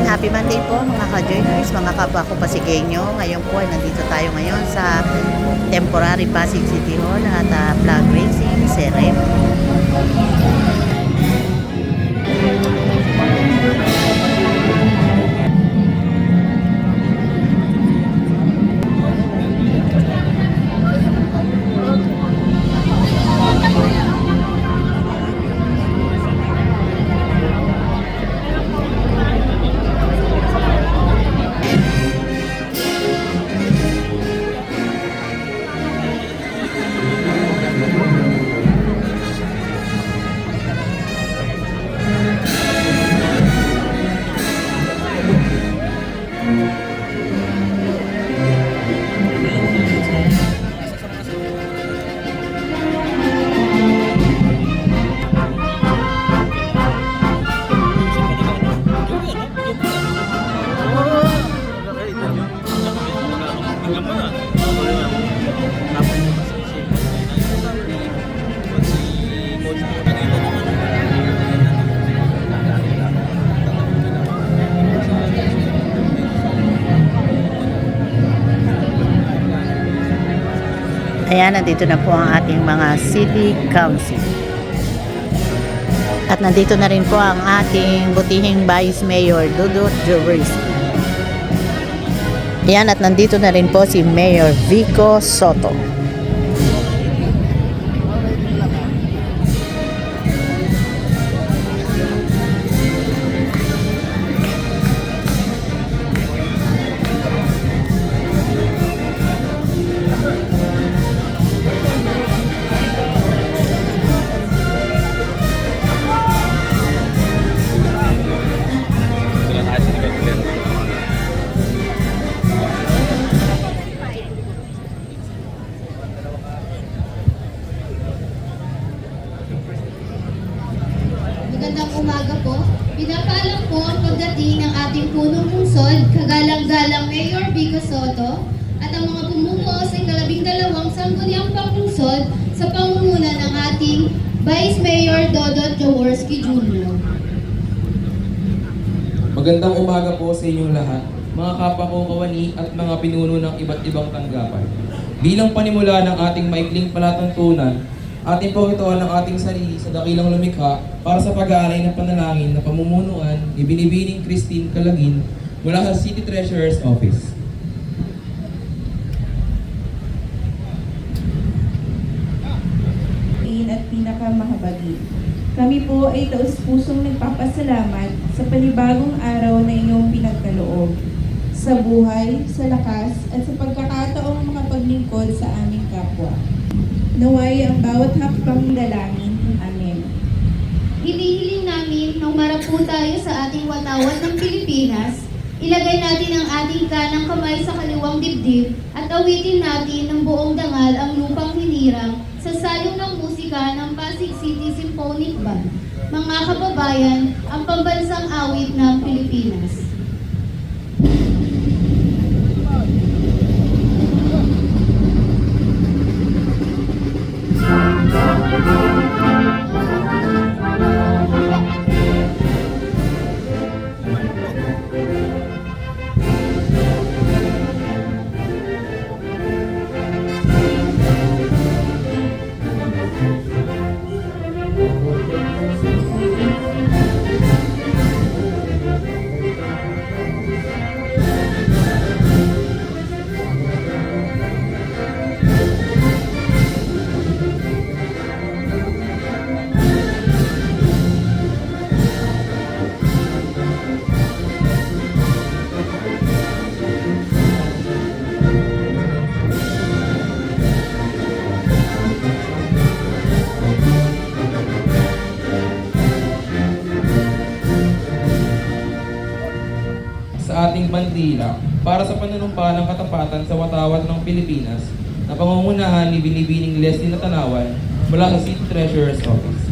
happy Monday po mga ka-joiners, mga kapwa ko Pasigueño. Ngayon po ay nandito tayo ngayon sa temporary Pasig City Hall at flag raising ceremony. Ayan, nandito na po ang ating mga City Council. At nandito na rin po ang ating butihing Vice Mayor Dudut Jaworski. Ayan, at nandito na rin po si Mayor Vico Soto. Magandang umaga po. Pinapaalam po ang pagdating ng ating punong lungsod, kagalang-galang Mayor Vico Soto at ang mga pumupuo sa ika-12 sangguniang panglungsod sa pangunguna ng ating Vice Mayor Dudut Jaworski Jr. Magandang umaga po sa inyong lahat, mga kapwa ko kawani at mga pinuno ng iba't ibang tanggapan. Bilang panimula ng ating maikling palatuntunan, atin po ito ng ating sarili sa dakilang lumikha para sa pag-aalay ng panalangin na pamumunuan ni Binibining Christine Calagin mula sa City Treasurer's Office. At pinakamahabagin. Kami po ay taus-pusong nagpapasalamat sa panibagong araw na iyong pinagkaloob, sa buhay, sa lakas, at sa pagkakataong makapaglingkod sa aming kapwa. Naway ang bawat hakbang dalangin. Amen. Hinihiling namin nung marapo tayo sa ating watawat ng Pilipinas, ilagay natin ang ating kanang kamay sa kaliwang dibdib at awitin natin ng buong dangal ang lupang hinirang sa salong ng musika ng Pasig City Symphonic Band. Mga kababayan, ang pambansang awit ng Pilipinas. Sa ating bandila para sa panunumpa ng katapatan sa watawat ng Pilipinas na pangungunahan ni Binibining Leslie Natanawan mula sa City Treasurer's Office.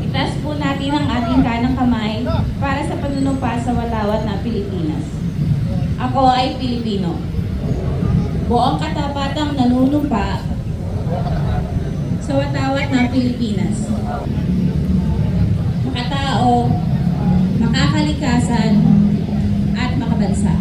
Itaas po natin ang ating kanang kamay para sa panunumpa sa watawat ng Pilipinas. Ako ay Pilipino. Buong katapatang nanunumpa sa watawat ng Pilipinas. Makatao, makakalikasan, at makabansa.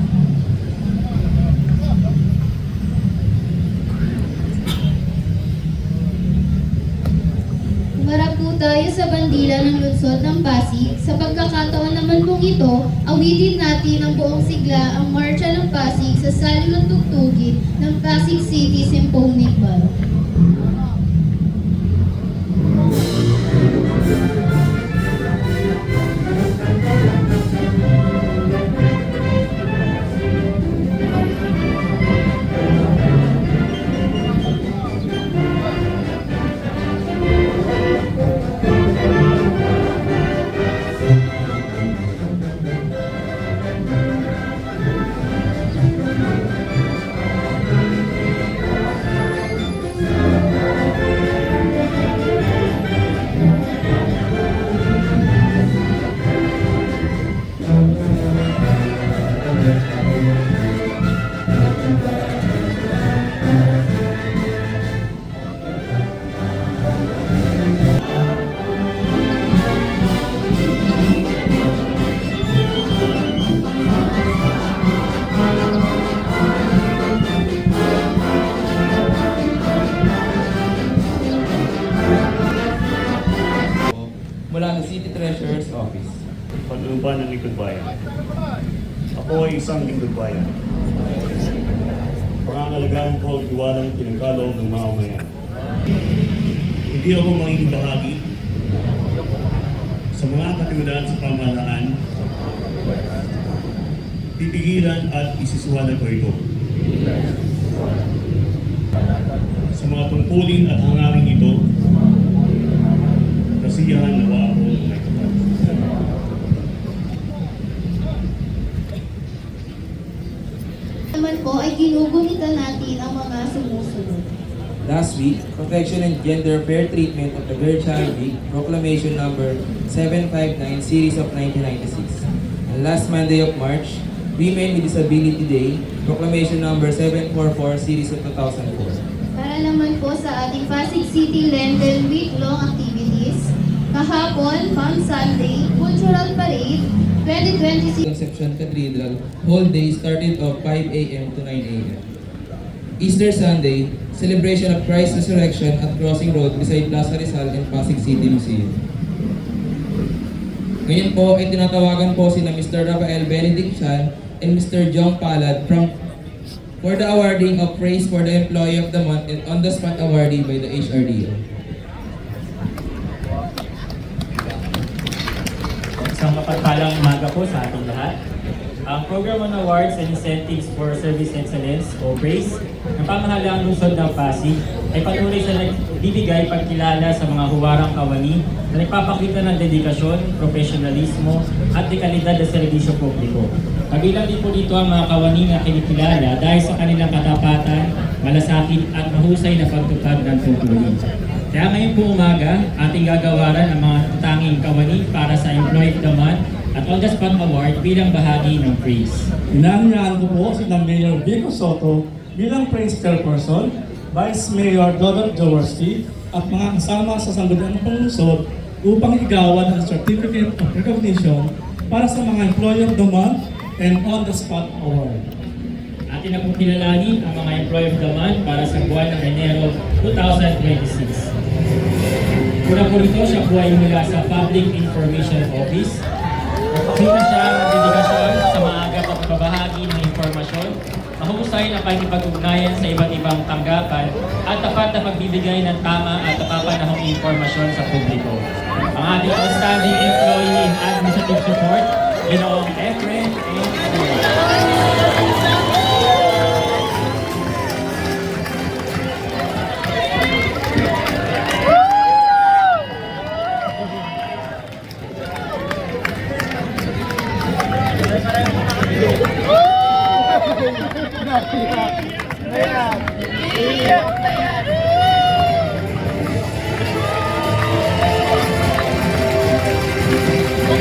Humarap po tayo sa bandila ng lungsod ng Pasig. Sa pagkakataon naman pong ito, awitin natin ang buong sigla ang Marcha ng Pasig sa salunod tugtugin ng Pasig City Symphonic Band. Mula sa City Treasurer's Office. Panlooban ng Lingkod Bayan. Ako ay isang Lingkod Bayan. Pangangalagaan ko ang tiwalang pinagkaloob ng mga umayan. Hindi ako magiging bahagi sa mga katiwalaan sa pamahalaan. Titigilan at isisuwanan ko ito. Sa mga tungkulin at hangaring ito, kasiyahan nawa ako ng may kapal. Naman po ay ginuguhitan natin ang mga sumusunod. Last week, Protection and Gender Fair Treatment of the Girl Child Week, Proclamation number 759, Series of 1996. And last Monday of March, Women with Disability Day, Proclamation number 744, Series of 2004. Para naman po sa ating Pasig City Lendel week-long activities, kahapon, Palm Sunday, Cultural Parade, 2026. Conception Cathedral, whole day started of 5 a.m. to 9 a.m. Easter Sunday, celebration of Christ's Resurrection at Crossing Road beside Plaza Rizal and Pasig City Museum. Ngayon po ay tinatawagan po sila Mr. Rafael Benedictian and Mr. John Palad for the awarding of praise for the Employee of the Month and on-the-spot awardee by the HRDO. Isang mapagpalang umaga po sa ating lahat. Ang Program on Awards and Incentives for Service Excellence o PRAISE ng pamahalaang lungsod ng Pasig ay patuloy sa nagbibigay pagkilala sa mga huwarang kawani na nagpapakita ng dedikasyon, profesionalismo at dekalidad na serbisyo publiko. Kabilang din po dito ang mga kawani na kinikilala dahil sa kanilang katapatan, malasakit at mahusay na pagtupad ng tungkulin. Kaya ngayon po umaga, ating gagawaran ang mga tanging kawani para sa Employee of the Month at on-the-spot award bilang bahagi ng PRAISE. Inanyahan ko po si Mayor Vico Soto bilang Praise Chairperson, Vice Mayor Donald Jaworski at mga kasama sa sangguniang panglungsod upang igawan ang Certificate of Recognition para sa mga Employee of the Month and on-the-spot award. Atin na pong kilalanin ang mga Employee of the Month para sa buwan ng Enero 2026. Una po rito, siya po ay mula sa Public Information Office. Nakakita siya ng dedikasyon sa maaga at pagbabahagi ng impormasyon, mahusay na pakikipag-ugnayan sa iba't ibang tanggapan at tapat na pagbibigay ng tama at napapanahong impormasyon sa publiko. Ang ating outstanding employee in administrative support, Ginoong Efren A.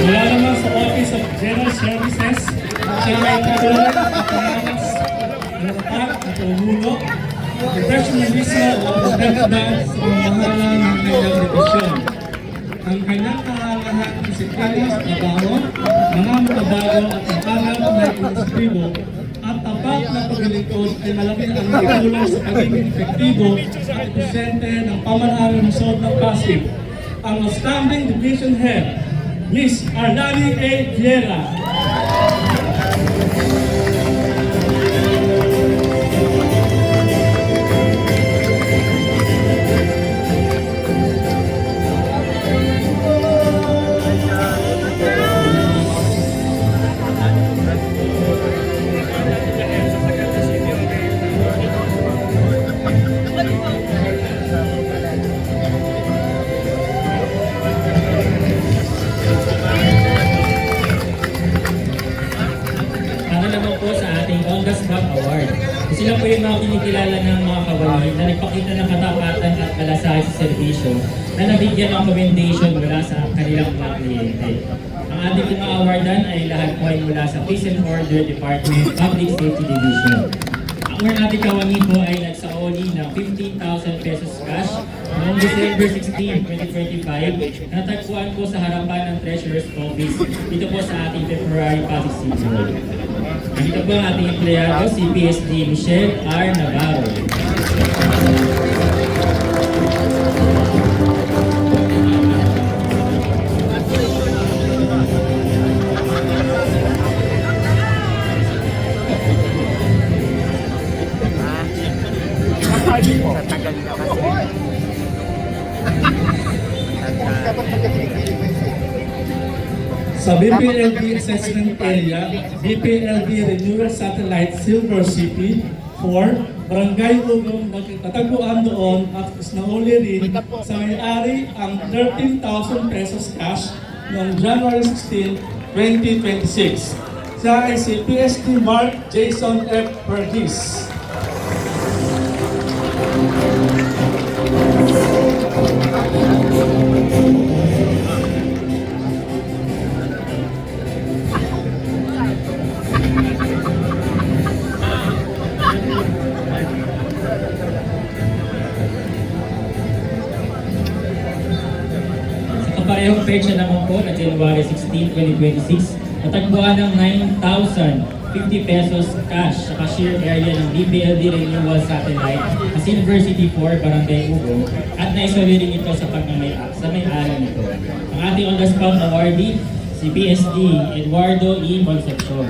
Mula naman sa Office of General Services, siya may katulad at pangangkas, natatak at umulo, professionalismo at pagdagdag sa pamamahala ng kanyang division. ang kanyang kahangahan ng disiplina sa trabaho, mga makabago at makanap na inistribo, at tapat na paglilingkod ay malaki ang nagtulong sa pagiging epektibo at epesyente ng pamahalaan ng lungsod ng Pasig. Ang Outstanding Division Head, Miss Arlani A. Viera. Para naman po sa ating On the Spot Award. Sila po yung mga kinikilala ng mga kawani na nagpakita ng katapatan at malasakit sa serbisyo na nabigyan ng commendation mula sa kanilang mga kliyente. Ang ating mga awardan ay lahat po ay mula sa Peace and Order Department Public Safety Division. Ang ating kawani po ay nagsaoli ng 15,000 pesos cash noong December 16, 2025 na tagpuan po sa harapan ng Treasurer's Office dito po sa ating temporary Pasig City Hall. Dito po ang ating empleyado, si PSD Michelle R. Navarro. Sa BPLB Assessment Area, BPLB Renewal Satellite Silver City 4, Barangay Ugong, nagtataguan doon at isnauli rin sa may-ari ang 13,000 pesos cash noong January 16, 2026. Siya ay si PSD Mark Jason F. Perdiz. Parehong petsa naman po na January 16, 2026, natagpuan ng 9,050 pesos cash sa cashier area ng BPLD Renewal Satellite sa Silver City 4, Barangay Ugong at naisoli rin ito sa may-ari nito. Ang ating on the spot awardee, si PSD Eduardo E. Concepcion.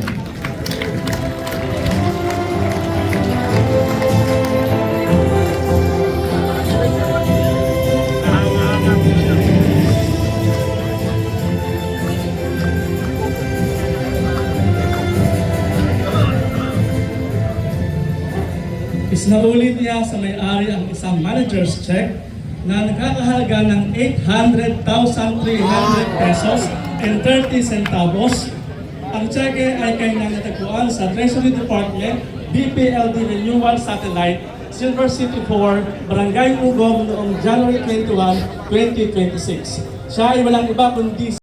Isnauli niya sa may-ari ang isang manager's check na nagkakahalaga ng 800,300 pesos and 30 centavos. Ang cheque ay kanyang natagpuan sa Treasury Department, BPLD Renewal Satellite, Silver City 4, Barangay Ugong noong January 21, 2026. Siya ay walang iba kundi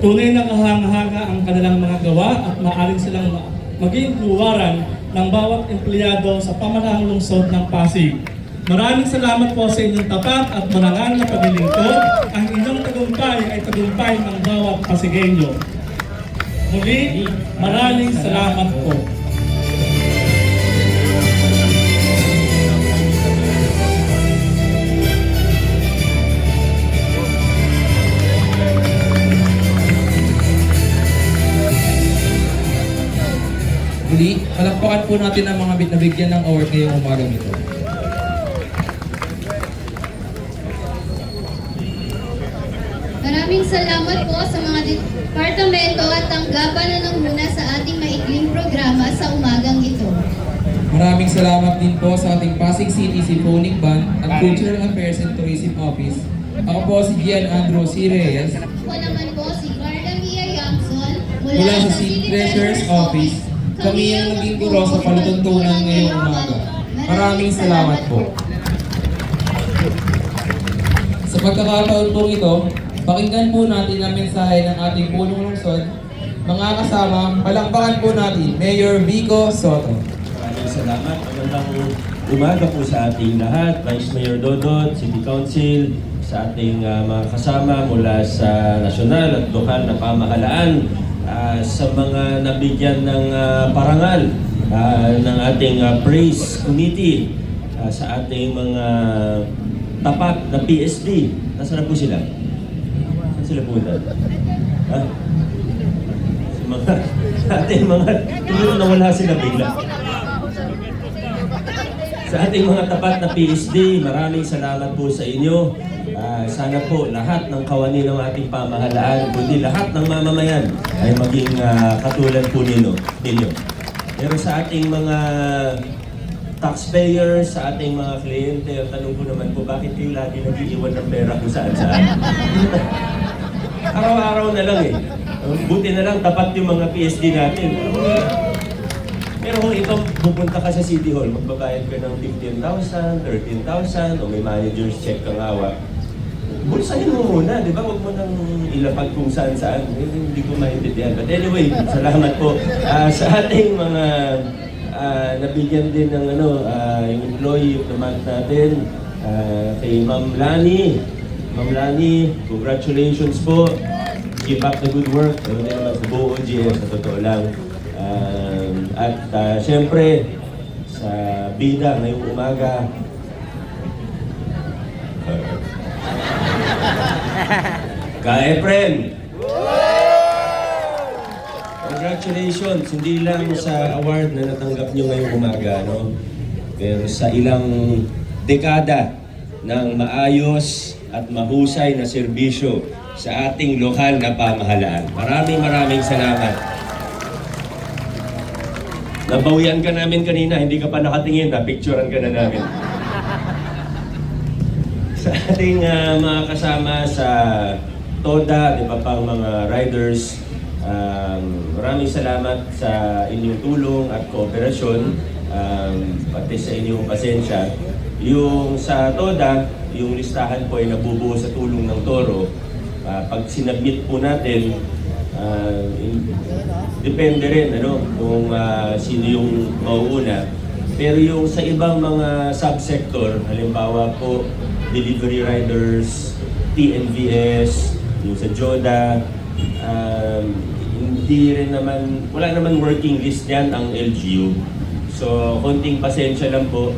tunay na kahanga-hanga ang kanilang mga gawa at maaaring silang maging luwaran ng bawat empleyado sa pamanahang lungsod ng Pasig. Maraming salamat po sa inyong tapat at marangal na paglilingkod. Ang inyong tagumpay ay tagumpay ng bawat Pasigenyo. Muli, maraming salamat po. po natin ang mga nabigyan ng award ngayong umaga nito. Maraming salamat po sa mga departamento at tanggapan na nanguna sa ating maikling programa sa umagang ito. Maraming salamat din po sa ating Pasig City Symphonic Band at Cultural Affairs and Tourism Office. Ako po si Gian Andrew C. Reyes. Ako naman po si Carla Mia Yamson Mula sa City Treasurer's Office, kami ang naging guro sa palatuntunan ngayong umaga. Maraming salamat po. Sa pagkakataon po ito, pakinggan po natin ang mensahe ng ating punong lungsod. Mga kasama, palakpakan po natin, Mayor Vico Soto. Maraming salamat. Magandang umaga po sa ating lahat. Vice Mayor Dodot, City Council, sa ating mga kasama mula sa nasyonal at lokal na pamahalaan, sa mga nabigyan ng parangal ng ating praise committee, sa ating mga tapat na PSD. Nasaan na po sila? Saan sila punta? Ha? Sa ating mga, siguro nawala sila bigla. Sa ating mga tapat na PSD, maraming salamat po sa inyo. Sana po lahat ng kawani ng ating pamahalaan, kundi lahat ng mamamayan ay maging katulad po ninyo. Pero sa ating mga taxpayers, sa ating mga kliyente, ang tanong ko naman po, bakit kayo lagi nag-iiwan ng pera kung saan-saan? Araw-araw na lang eh. Buti na lang tapat yung mga PSD natin. Pero kung ito, pupunta ka sa City Hall, magbabayad ka ng 15,000, 13,000, o may manager's check kang awa, bulsahin mo muna, di ba? Huwag mo nang ilapag kung saan-saan. Hindi ko maintindihan. But anyway, salamat po sa ating mga nabigyan din ng yung employee of the month natin, kay Ma'am Lani. Ma'am Lani, congratulations po. Keep up the good work. Ano din naman sa buong OGS, sa totoo lang. At syempre, sa bida ngayong umaga, Ka-Efren! Congratulations! Hindi lang sa award na natanggap nyo ngayong umaga, no? Pero sa ilang dekada ng maayos at mahusay na serbisyo sa ating lokal na pamahalaan. Maraming salamat. Nabawian ka namin kanina, hindi ka pa nakatingin, napicturean ka na namin. Sa ating mga kasama sa TODA, di ba pang mga riders, maraming salamat sa inyong tulong at kooperasyon, pati sa inyong pasensya. Yung sa TODA, yung listahan po ay nabubuo sa tulong ng Toro. Pag sinabmit po natin, depende rin kung sino yung mauuna. Pero yung sa ibang mga subsector, halimbawa po, delivery riders, TNVS, yung sa JODA, hindi rin naman, wala naman working list yan ang LGU. So, konting pasensya lang po.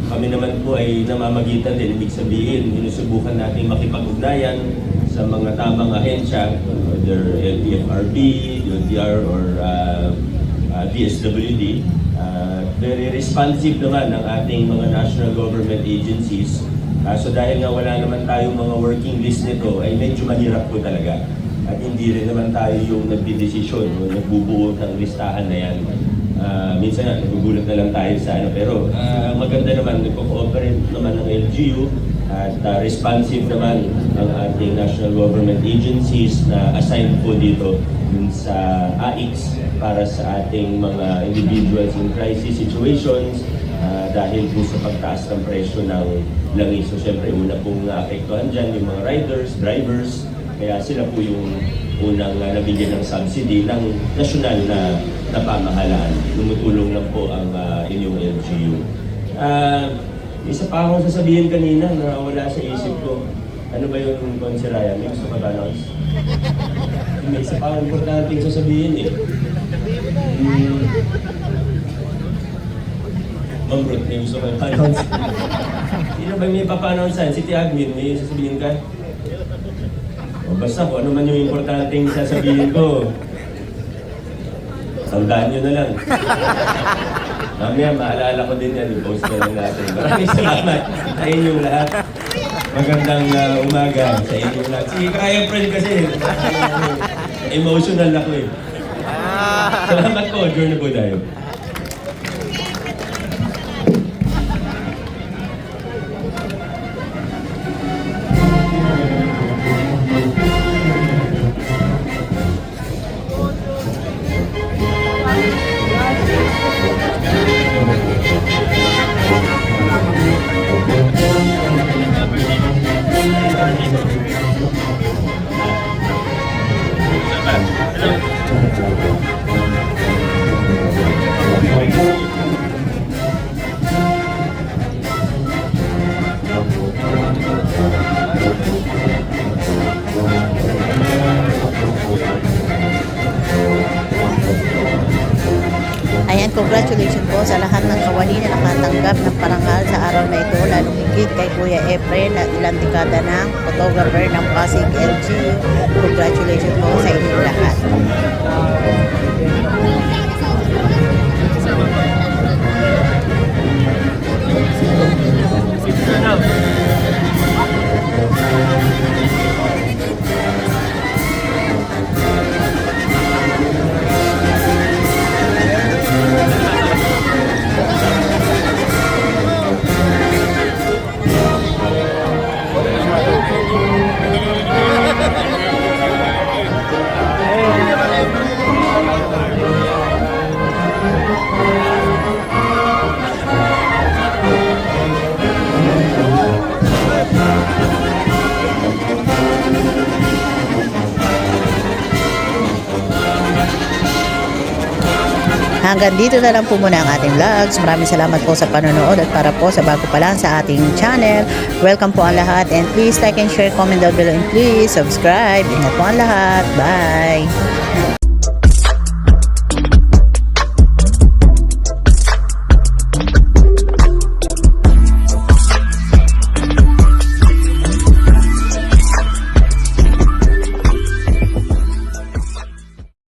Kami naman po ay namamagitan din, ibig sabihin, sinusubukan natin makipag-ugnayan sa mga tamang ahensya, whether LTFRB, DOTR, or DSWD. Very responsive naman ang ating mga national government agencies. So dahil nga wala naman tayong mga working list nito, ay medyo mahirap po talaga. At hindi rin naman tayo yung nagdidesisyon o nagbubuo ng listahan na yan. Minsan nga, nagugulat na lang tayo sa pero maganda naman, nagko-cooperate naman ng LGU at responsive naman ang ating national government agencies na assigned po dito sa AIX para sa ating mga individuals in crisis situations dahil po sa pagtaas ng presyo ng langis. So syempre, una pong naapektuhan dyan yung mga riders, drivers, kaya sila po yung unang nabigyan ng subsidy ng nasyonal na pamahalaan. Tumutulong lang po ang inyong LGU. Isa pa akong sasabihin kanina na wala sa isip ko. Ano ba yung Consiraya? May gusto ka ba, Nons? May isa pa akong importanteng sasabihin eh. Ma'am Ruth, may gusto ka pa-announce? Sino ba may papa-announce saan? City Admin, may sasabihin ka? O basta kung ano man yung importanteng sasabihin ko. Tandaan nyo na lang. Mamaya, maalala ko din yan. I-post na lang natin. Maraming salamat sa inyong lahat. Magandang umaga sa inyong lahat. Si Kaya friend kasi, emotional ako eh. Salamat po. Adjourn na po tayo. Ayan, congratulations po sa lahat ng kawani na nakatanggap ng parangal sa araw na ito, lalong higit kay Kuya Efren at ilang dekada ng photographer ng Pasig LGU. Congratulations po sa inyong lahat. Hanggang dito na lang po muna ang ating vlogs. Maraming salamat po sa panonood at para po sa bago pa lang sa ating channel. Welcome po ang lahat and please like and share, comment down below and please subscribe. Ingat po ang lahat. Bye!